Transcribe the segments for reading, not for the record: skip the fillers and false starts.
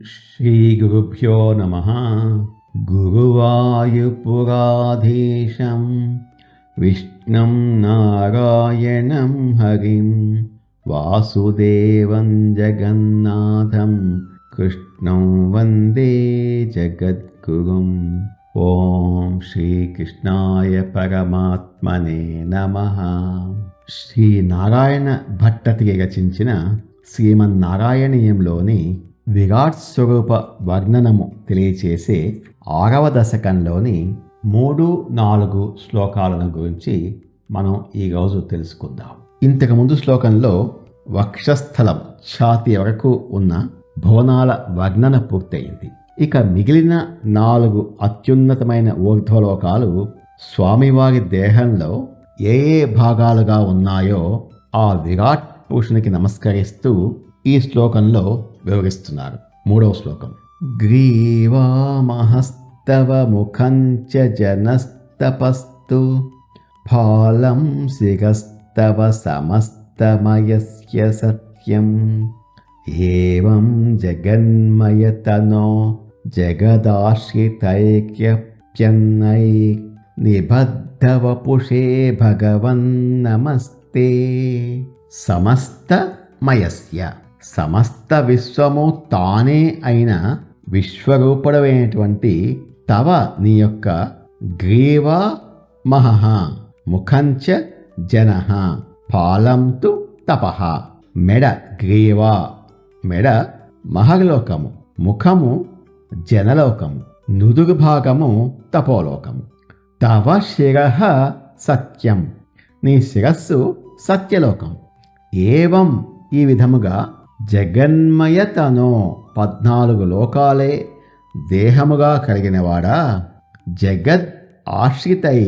श्रीगुरुभ्यो नमः। गुरुवायुपुराधीशं विष्णुं नारायणं हरिं वासुदेवं जगन्नाथं कृष्णं वन्दे जगद्गुरुम्। ఓం శ్రీకృష్ణాయ పరమాత్మనే నమః. శ్రీ నారాయణ భట్టతిరి రచించిన శ్రీమన్నారాయణీయంలోని విరాట్ స్వరూప వర్ణనము తెలియచేసే 6వ దశకంలోని 3-4 శ్లోకాలను గురించి మనం ఈరోజు తెలుసుకుందాం. ఇంతకుముందు శ్లోకంలో వక్షస్థలం ఛాతీ వరకు ఉన్న భువనాల వర్ణన పూర్తయింది. ఇక మిగిలిన 4 అత్యున్నతమైన ఊర్ధ్వలోకాలు స్వామివారి దేహంలో ఏ భాగాలుగా ఉన్నాయో ఆ విరాట్ పురుషునికి నమస్కరిస్తూ ఈ శ్లోకంలో వివరిస్తున్నారు. 3వ శ్లోకం. గ్రీవామహస్తవ ముఖంచ జనస్తపస్తు ఫాలం శిరస్తవ సమస్తమయస్య సత్యం ఏవం జగన్మయతనో జగదాశ్రితైక్యప్యన్నై నిబద్ధవపుషే భగవన్ నమస్తే. సమస్తమయస్య, సమస్త విశ్వము తానే అయిన విశ్వరూపుడమైనటువంటి తవ నీ యొక్క గ్రీవ మహః ముఖంచ జనః ఫాలం తు తపః. మెడ గ్రీవ, మెడ మహర్లోకము, ముఖము జనలోకము, నుదురు భాగము తపోలోకము. తవ శిరః సత్యం, నీ శిరస్సు సత్యలోకం. ఏవం ఈ విధముగా జగన్మయతనో 14 లోకాలే దేహముగా కలిగినవాడా జగద్ ఆశ్రితై,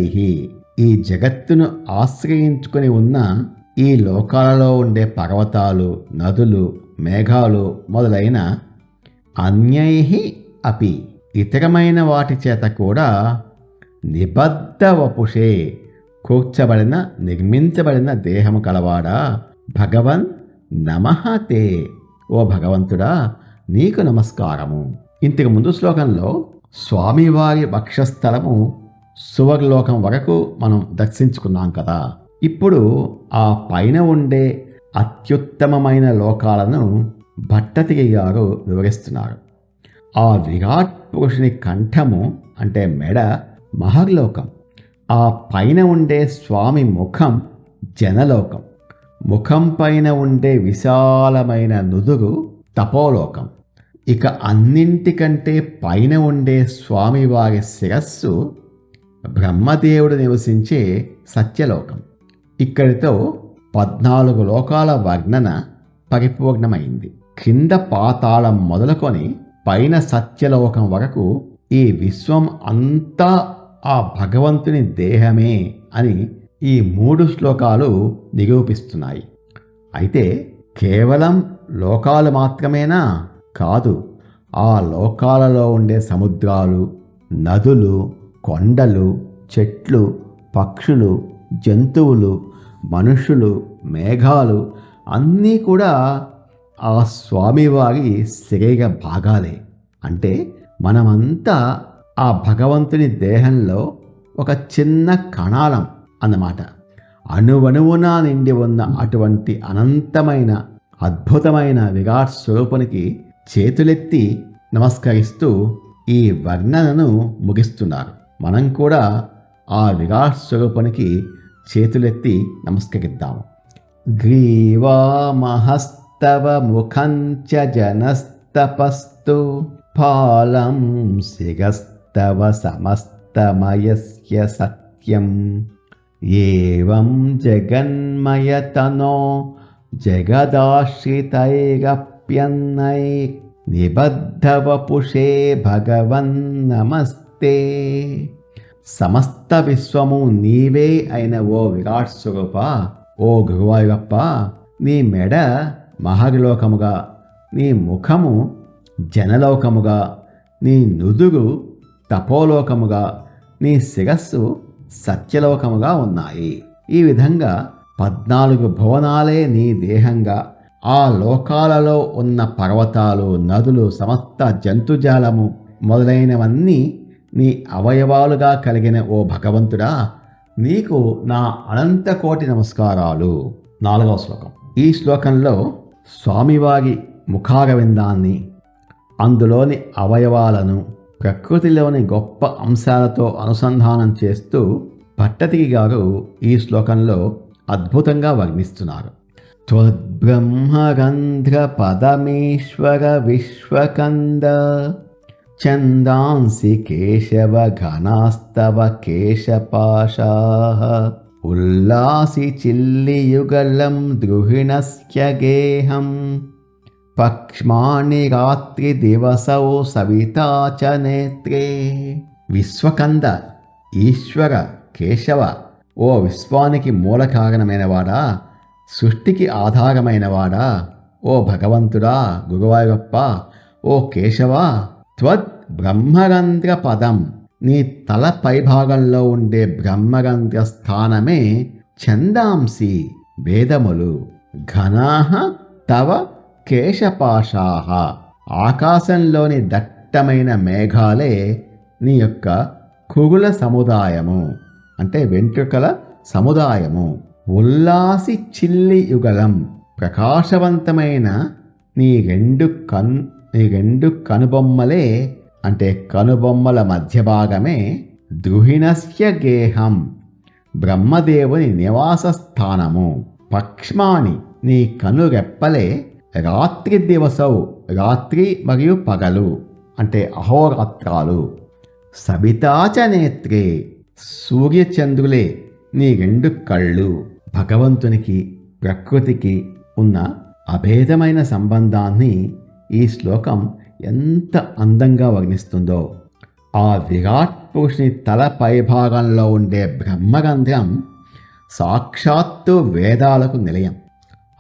ఈ జగత్తును ఆశ్రయించుకుని ఉన్న ఈ లోకాలలో ఉండే పర్వతాలు, నదులు, మేఘాలు మొదలైన అన్యైః అపి ఇతరమైన వాటి చేత కూడా నిబద్ధ వపుషే కూర్చబడిన నిర్మించబడిన దేహము కలవాడా భగవన్ నమః తే, ఓ భగవంతుడా నీకు నమస్కారము. ఇంతకు ముందు శ్లోకంలో స్వామివారి వక్షస్థలము సువర్లోకం వరకు మనం దర్శించుకున్నాం కదా. ఇప్పుడు ఆ పైన ఉండే అత్యుత్తమమైన లోకాలను భట్టతిరి గారు వివరిస్తున్నారు. ఆ విరాట్ పురుషుని కంఠము అంటే మెడ మహర్లోకం, ఆ పైన ఉండే స్వామి ముఖం జనలోకం, ముఖం పైన ఉండే విశాలమైన నుదురు తపోలోకం, ఇక అన్నింటికంటే పైన ఉండే స్వామివారి శిరస్సు బ్రహ్మదేవుడు నివసించే సత్యలోకం. ఇక్కడితో 14 లోకాల వర్ణన పరిపూర్ణమైంది. కింద పాతాళం మొదలుకొని పైన సత్యలోకం వరకు ఈ విశ్వం అంతా ఆ భగవంతుని దేహమే అని ఈ 3 శ్లోకాలు నిరూపిస్తున్నాయి. అయితే కేవలం లోకాలు మాత్రమేనా? కాదు. ఆ లోకాలలో ఉండే సముద్రాలు, నదులు, కొండలు, చెట్లు, పక్షులు, జంతువులు, మనుషులు, మేఘాలు అన్నీ కూడా ఆ స్వామివారి శరీర భాగాలే. అంటే మనమంతా ఆ భగవంతుని దేహంలో ఒక చిన్న కణాలం అన్నమాట. అణువణువునా నిండి ఉన్న అటువంటి అనంతమైన అద్భుతమైన విరాట్ స్వరూపునికి చేతులెత్తి నమస్కరిస్తూ ఈ వర్ణనను ముగిస్తున్నారు. మనం కూడా ఆ విరాట్ స్వరూపునికి చేతులెత్తి నమస్కరిద్దాము. గ్రీవామహస్తవ ముఖంచ జనస్తపస్తు ఫాలం శిరస్తవ సమస్తమయస్య సత్యం ఏవం జగన్మయతనో జగదాశ్రితైరప్యన్నై నిబద్ధవపుషే భగవన్ నమస్తే. సమస్త విశ్వము నీవే అయిన ఓ విరాట్ స్వరూప, ఓ గురువాయూరప్ప, నీ మెడ మహర్లోకముగా, నీ ముఖము జనలోకముగా, నీ నుదురు తపోలోకముగా, నీ శిరస్సు సత్యలోకముగా ఉన్నాయి. ఈ విధంగా 14 భువనాలే నీ దేహంగా ఆ లోకాలలో ఉన్న పర్వతాలు, నదులు, సమస్త జంతుజాలము మొదలైనవన్నీ నీ అవయవాలుగా కలిగిన ఓ భగవంతుడా, నీకు నా అనంతకోటి నమస్కారాలు. 4వ శ్లోకం. ఈ శ్లోకంలో స్వామివారి ముఖారవిందాన్ని, అందులోని అవయవాలను ప్రకృతిలోని గొప్ప అంశాలతో అనుసంధానం చేస్తూ భట్టతిరి గారు ఈ శ్లోకంలో అద్భుతంగా వర్ణిస్తున్నారు. త్వద్బ్రహ్మరంధ్ర పదమేశ్వర విశ్వకంద ఛందాంసి కేశవ ఘనాస్తవ కేశపాశాః ఉల్లాసి చిల్లియుగలం ద్రుహిణస్య గేహం పక్ష్మాని రాత్రి దివసౌ సవితా చ నేత్రే. విశ్వకంద, ఈశ్వర, కేశవ, ఓ విశ్వానికి మూల కారణమైనవాడా, సృష్టికి ఆధారమైనవాడా, ఓ భగవంతుడా, గురువాయూరప్ప, ఓ కేశవ, త్వద్ బ్రహ్మరంధ్ర పదం, నీ తల పైభాగంలో ఉండే బ్రహ్మరంధ్ర స్థానమే ఛందాంసి, వేదములు, ఘనాః తవ కేశపాశాః, ఆకాశంలోని దట్టమైన మేఘాలే నీ యొక్క కుగుల సముదాయము, అంటే వెంట్రుకల సముదాయము. ఉల్లాసి చిల్లి యుగలం, ప్రకాశవంతమైన నీ రెండు కనుబొమ్మలే, అంటే కనుబొమ్మల మధ్య భాగమే ద్రుహిణస్య గేహం, బ్రహ్మదేవుని నివాస స్థానము. పక్ష్మాని, నీ కనురెప్పలే రాత్రి దివసౌ, రాత్రి మరియు పగలు, అంటే అహోరాత్రాలు. సవితాచ నేత్రే, సూర్యచంద్రులే నీ రెండు కళ్ళు. భగవంతునికి ప్రకృతికి ఉన్న అభేదమైన సంబంధాన్ని ఈ శ్లోకం ఎంత అందంగా వర్ణిస్తుందో. ఆ విరాట్ పురుషుని తల పైభాగంలో ఉండే బ్రహ్మరంధ్రం సాక్షాత్తు వేదాలకు నిలయం.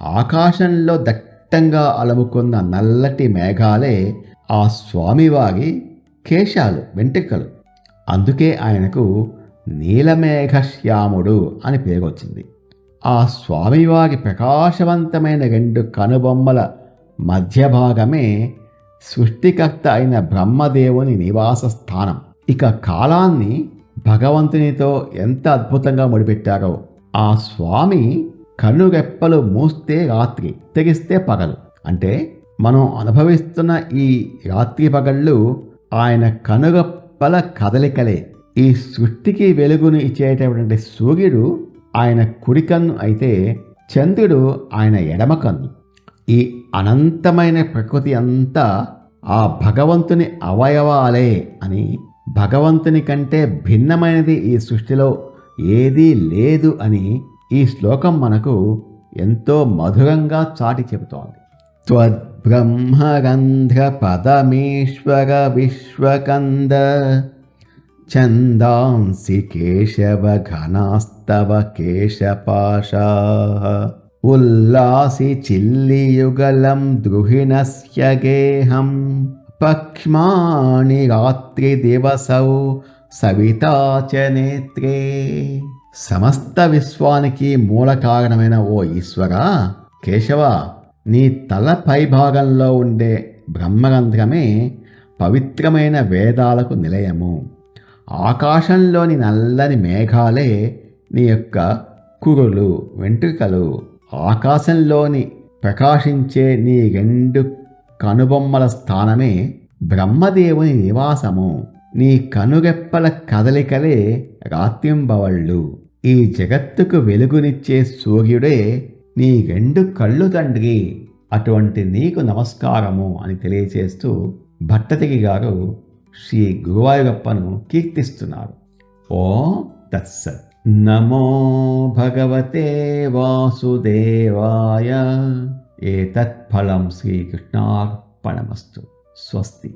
ఆకాశంలో దట్టంగా అలముకున్న నల్లటి మేఘాలే ఆ స్వామివారి కేశాలు, వెంట్రుకలు. అందుకే ఆయనకు నీలమేఘశ్యాముడు అని పేరు వచ్చింది. ఆ స్వామివారి ప్రకాశవంతమైన రెండు కనుబొమ్మల మధ్య భాగమే సృష్టికర్త అయిన బ్రహ్మదేవుని నివాస స్థానం. ఇక కాలాన్ని భగవంతునితో ఎంత అద్భుతంగా ముడిపెట్టారో. ఆ స్వామి కనురెప్పలు మూస్తే రాత్రి, తెగిస్తే పగలు. అంటే మనం అనుభవిస్తున్న ఈ రాత్రి పగళ్ళు ఆయన కనురెప్పల కదలికలే. ఈ సృష్టికి వెలుగును ఇచ్చేటటువంటి సూర్యుడు ఆయన కుడి కన్ను అయితే, చంద్రుడు ఆయన ఎడమ కన్ను. ఈ అనంతమైన ప్రకృతి అంతా ఆ భగవంతుని అవయవాలే అని, భగవంతుని కంటే భిన్నమైనది ఈ సృష్టిలో ఏదీ లేదు అని ఈ శ్లోకం మనకు ఎంతో మధురంగా చాటి చెబుతోంది. త్వద్బ్రహ్మరంధ్ర పదమేశ్వర విశ్వకంద ఛందాంసి కేశవ ఘనాస్తవ కేశపాశాః ఉల్లాసి చిల్లియుగలం ద్రుహిణస్య గేహం పక్ష్మాని రాత్రి దివసౌ సవితా చ నేత్రే. సమస్త విశ్వానికి మూల కారణమైన ఓ ఈశ్వరా, కేశవ, నీ తల పైభాగంలో ఉండే బ్రహ్మరంధ్రమే పవిత్రమైన వేదాలకు నిలయము. ఆకాశంలోని నల్లని మేఘాలే నీ యొక్క కురులు, వెంట్రుకలు. ఆకాశంలోని ప్రకాశించే నీ రెండు కనుబొమ్మల స్థానమే బ్రహ్మదేవుని నివాసము. నీ కనురెప్పల కదలికలే రాత్రింబవళ్ళు. ఈ జగత్తుకు వెలుగునిచ్చే సూర్యుడే నీ రెండు కళ్ళు తండ్రి. అటువంటి నీకు నమస్కారము అని తెలియచేస్తూ భట్టతిరి గారు శ్రీ గురువాయూరప్పను కీర్తిస్తున్నారు. ఓం తత్సత్. నమో భగవతే వాసుదేవాయ. ఏతత్ ఫలం శ్రీకృష్ణార్పణమస్తు. స్వస్తి.